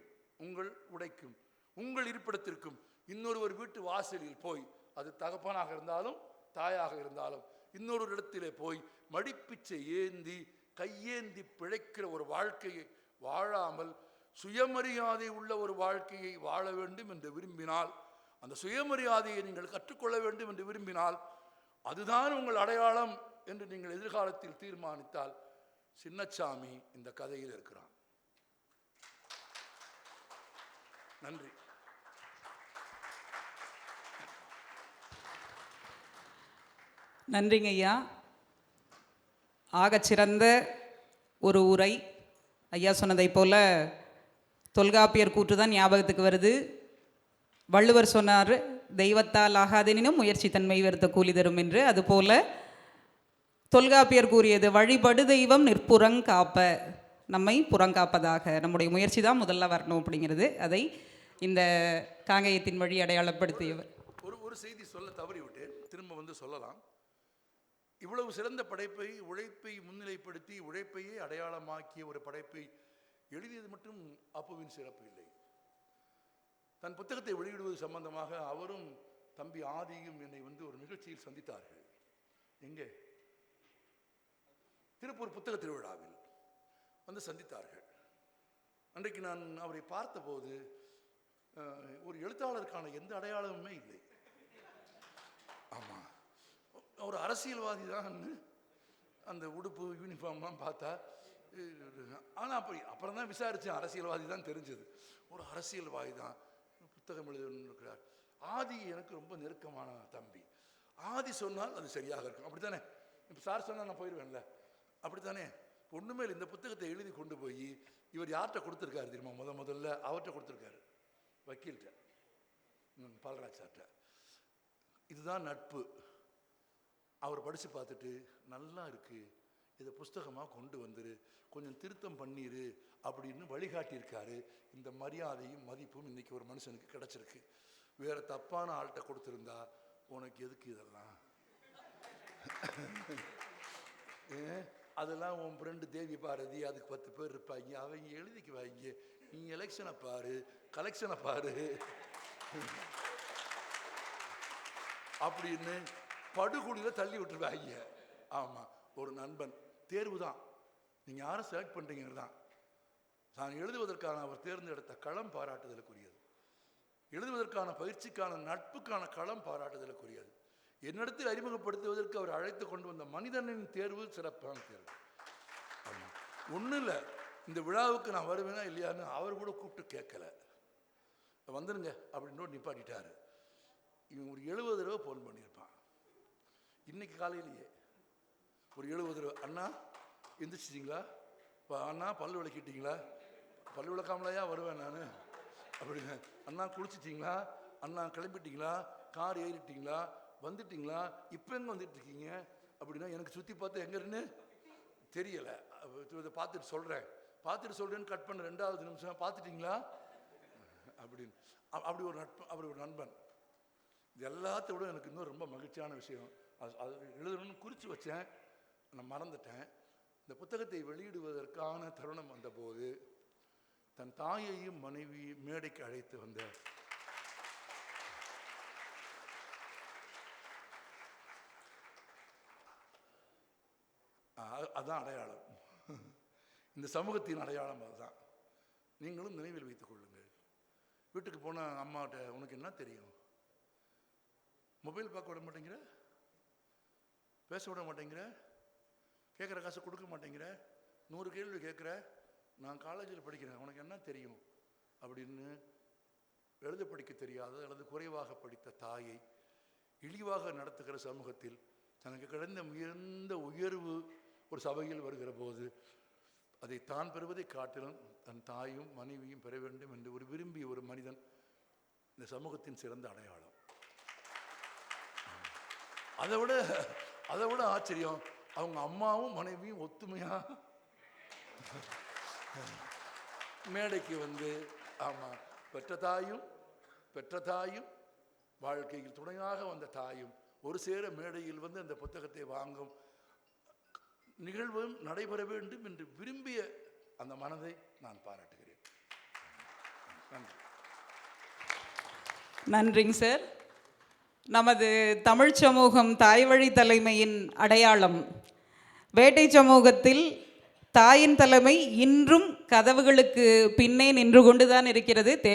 [SPEAKER 1] உங்கள் இருப்பிடத்திற்கும் இன்னொருவர் வீட்டு வாசலில் போய், அது தகப்பனாக இருந்தாலும் தாயாக இருந்தாலும், இன்னொரு இடத்திலே போய் மடிப்பிச்சை ஏந்தி கையேந்தி பிழைக்கிற ஒரு வாழ்க்கையை வாழாமல் சுயமரியாதை உள்ள ஒரு வாழ்க்கையை வாழ வேண்டும் என்று விரும்பினால், அந்த சுயமரியாதையை நீங்கள் கற்றுக்கொள்ள வேண்டும் என்று விரும்பினால், அதுதான் உங்கள் அடையாளம் என்று நீங்கள் எதிர்காலத்தில் தீர்மானித்தால், சின்னசாமி இந்த கதையில் இருக்கிறான். நன்றி.
[SPEAKER 2] நன்றிங்க ஐயா. ஆகச்சிறந்த ஒரு உரை. ஐயா சொன்னதை போல தொல்காப்பியர் கூற்று தான் ஞாபகத்துக்கு வருது. வள்ளுவர் சொன்னார், தெய்வத்தால் ஆகாதெனினும் முயற்சி தன்மை வருத்த கூலி தரும் என்று. அதுபோல தொல்காப்பியர் கூறியது, வழிபடு தெய்வம் நிற்புறங்காப்ப, நம்மை புறங்காப்பதாக, நம்முடைய முயற்சி தான் முதல்ல வரணும் அப்படிங்கிறது. அதை இந்த காங்கேயத்தின் வழி அடையாளப்படுத்தியவர்.
[SPEAKER 1] ஒரு செய்தி சொல்ல தவறிவிட்டேன், திரும்ப வந்து சொல்லலாம். இவ்வளவு சிறந்த படைப்பை, உழைப்பை முன்னிலைப்படுத்தி உழைப்பையே அடையாளமாக்கிய ஒரு படைப்பை எழுதியது மட்டும் அப்புவின் சிறப்பு இல்லை. தன் புத்தகத்தை வெளியிடுவது சம்பந்தமாக அவரும் தம்பி ஆதியும் என்னை வந்து ஒரு நிகழ்ச்சியில் சந்தித்தார்கள். எங்கே? திருப்பூர் புத்தக திருவிழாவில் வந்து சந்தித்தார்கள். அன்றைக்கு நான் அவரை பார்த்தபோது ஒரு எழுத்தாளருக்கான எந்த அடையாளமுமே இல்லை. ஆமாம், ஒரு அரசியல்வாதி தான். அந்த உடுப்பு யூனிஃபார்ம்லாம் பார்த்தா, ஆனால் அப்புறம் தான் விசாரித்தேன், அரசியல்வாதி தான் தெரிஞ்சது. ஒரு அரசியல்வாதி தான், புத்தகம் எழுதிருக்கிறார். ஆதி எனக்கு ரொம்ப நெருக்கமான தம்பி. ஆதி சொன்னால் அது சரியாக இருக்கும், அப்படித்தானே? இப்போ சார் சொன்னால் நான் போயிடுவேன்ல, அப்படித்தானே? ஒன்றுமே இல்லை, இந்த புத்தகத்தை எழுதி கொண்டு போய் இவர் யார்கிட்ட கொடுத்துருக்காரு தெரியுமா? முதல்ல அவர்கிட்ட கொடுத்துருக்காரு, வக்கீல்கிட்ட, பாலராஜ் சார்கிட்ட. இதுதான் நட்பு. அவர் படித்து பார்த்துட்டு நல்லா இருக்கு, இதை புஸ்தகமாக கொண்டு வந்துரு, கொஞ்சம் திருத்தம் பண்ணிரு அப்படின்னு வழிகாட்டியிருக்காரு. இந்த மரியாதையும் மதிப்பும் இன்னைக்கு ஒரு மனுஷனுக்கு கிடைச்சிருக்கு. வேற தப்பான ஆள்கிட்ட கொடுத்துருந்தா உனக்கு எதுக்கு இதெல்லாம், அதெல்லாம் உன் ஃப்ரெண்டு தேவி பாரதி, அதுக்கு 10 பேர் இருப்பாங்க, அவங்க எழுதிக்குவாங்க, நீ எலெக்ஷனை பாரு, கலெக்ஷனை பாரு அப்படின்னு படுகொலியில் தள்ளி விட்டுருவாங்க. ஆமாம், ஒரு நண்பன் தேர்வு தான், நீங்கள் யாரை செலக்ட் பண்ணுறீங்கிறது தான். நான் எழுதுவதற்கான அவர் தேர்ந்தெடுத்த களம் பாராட்டுதலுக்குரியது, எழுதுவதற்கான பயிற்சிக்கான நட்புக்கான களம் பாராட்டுதலுக்குரியது, என்னிடத்தில் அறிமுகப்படுத்துவதற்கு அவர் அழைத்து கொண்டு வந்த மனிதனின் தேர்வு சிறப்பான தேர்வு. ஆமாம், ஒன்றும் இல்லை, இந்த விழாவுக்கு நான் வருவேனா இல்லையான்னு அவர் கூட கூப்பிட்டு கேட்கல, வந்துருங்க அப்படின்னு நிப்பாட்டிட்டாரு. இவன் ஒரு 70 தடவை ஃபோன் பண்ணியிருப்பான். இன்னைக்கு காலையிலேயே ஒரு 70 தடவை, அண்ணா எந்திரிச்சிட்டிங்களா, அண்ணா பல்லு விளக்கிட்டீங்களா, பல்லு விளக்காமலையா வருவேன் நான் அப்படின்னு, அண்ணா குளிச்சிட்டிங்களா, அண்ணா கிளம்பிட்டீங்களா, கார் ஏறிட்டீங்களா, வந்துட்டீங்களா, இப்போ எங்கே வந்துட்டு இருக்கீங்க அப்படின்னா எனக்கு சுற்றி பார்த்து எங்கன்னு தெரியலை, இதை பார்த்துட்டு சொல்கிறேன்னு கட் பண்ண 2வது நிமிஷம் பார்த்துட்டிங்களா அப்படின்னு. அப்படி ஒரு நட்பு, அப்படி ஒரு நண்பன். இது எல்லாத்தோட எனக்கு இன்னும் ரொம்ப மகிழ்ச்சியான விஷயம், அது எழுதணும்னு குறித்து வச்சேன், நான் மறந்துட்டேன். இந்த புத்தகத்தை வெளியிடுவதற்கான தருணம் வந்தபோது தன் தாயையும் மனைவி மேடைக்கு அழைத்து வந்த அதான் அடையாளம், இந்த சமூகத்தின் அடையாளம் அதுதான். நீங்களும் நினைவில் வைத்துக் கொள்ளுங்கள். வீட்டுக்கு போனால் அம்மாட்ட உனக்கு என்ன தெரியும், மொபைல் பார்க்க விட மாட்டேங்கிற, பேச விட மாட்டேங்கிற, கேட்குற காசை கொடுக்க மாட்டேங்கிற, 100 கேள்வி கேட்குற, நான் காலேஜில் படிக்கிறேன் உனக்கு என்ன தெரியும் அப்படின்னு எழுத படிக்க தெரியாத அல்லது குறைவாக படித்த தாயை இழிவாக நடத்துகிற சமூகத்தில் தனக்கு கிடைந்த உயர்ந்த உயர்வு ஒரு சபையில் வருகிற போது அதை தான் பெறுவதை காட்டிலும் தன் தாயும் மனைவியும் பெற வேண்டும் என்று ஒரு விரும்பிய ஒரு மனிதன் இந்த சமூகத்தின் சிறந்த அடையாளம். அதை விட ஆச்சரியம், அவங்க அம்மாவும் மனைவியும் ஒத்துமையா மேடைக்கு வந்து, ஆமாம், பெற்ற தாயும் வாழ்க்கையில் துணையாக வந்த தாயும் ஒரு சேர மேடையில் வந்து அந்த புத்தகத்தை வாங்கும் நிகழ்வும் நடைபெற வேண்டும் என்று விரும்பிய அந்த மனதை நான் பாராட்டுகிறேன். நன்றி.
[SPEAKER 2] நன்றிங்க சார். நமது தமிழ் சமூகம் தாய்வழி தலைமையின் அடையாளம். வேட்டை சமூகத்தில் தாயின் தலைமை இன்றும் கதவுகளுக்கு பின்னே நின்று கொண்டுதான் இருக்கிறது.